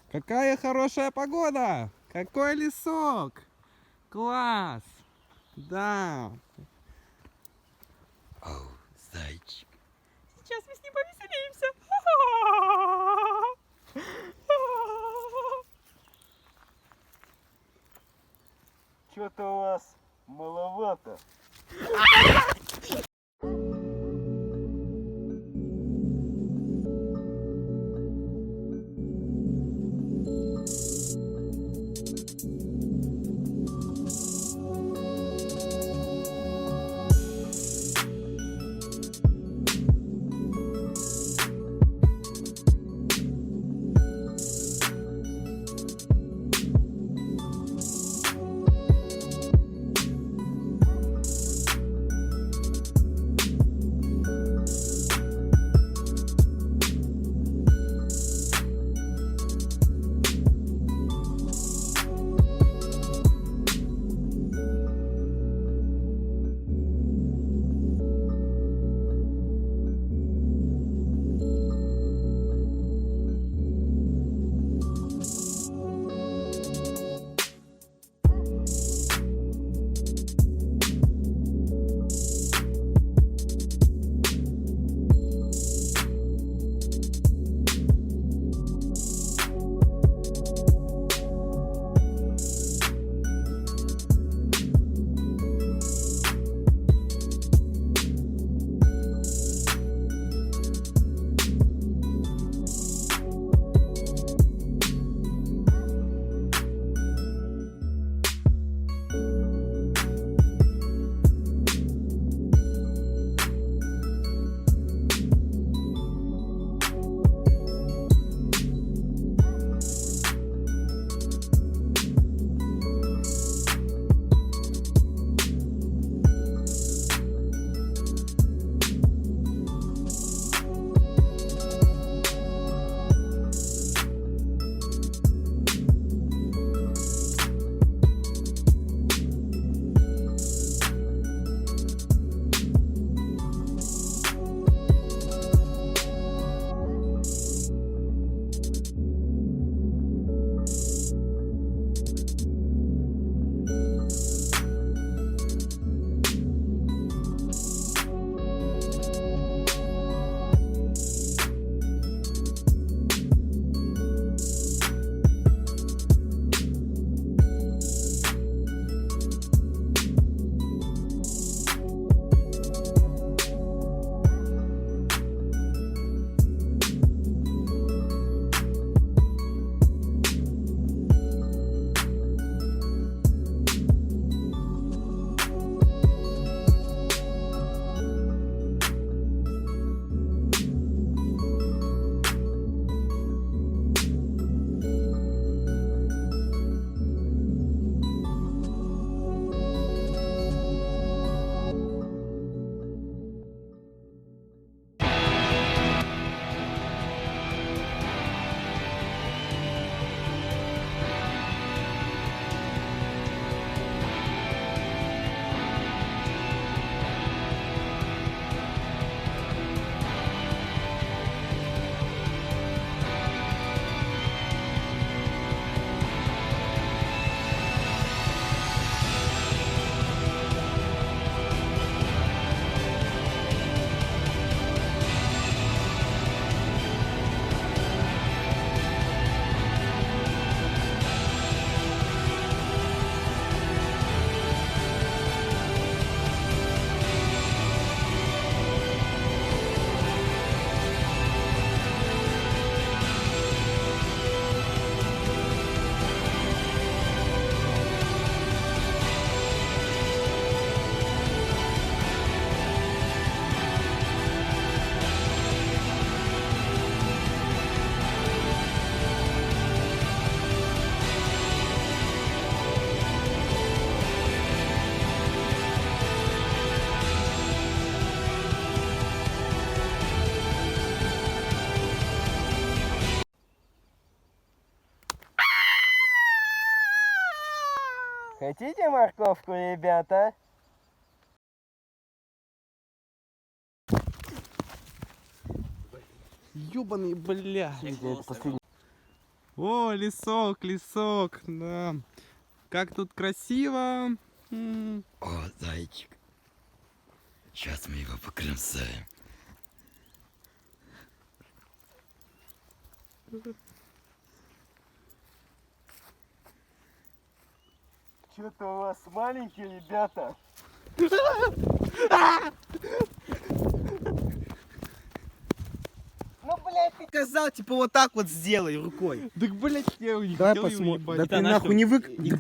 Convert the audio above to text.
Какая хорошая погода! Какой лесок! Класс! Да! О, зайчик. Сейчас мы с ним повеселимся. Что-то у вас маловато. Хотите морковку, ребята? Ёбаный, бля. Это последний. О, лесок, лесок, да. Как тут красиво. О, зайчик. Сейчас мы его покрасаем. Что-то у вас маленькие, ребята. Ну, блядь, ты сказал, типа вот так вот сделай рукой. Так, блядь, я не Давай хотел его посмотрим. ебать. Да ты нахуй не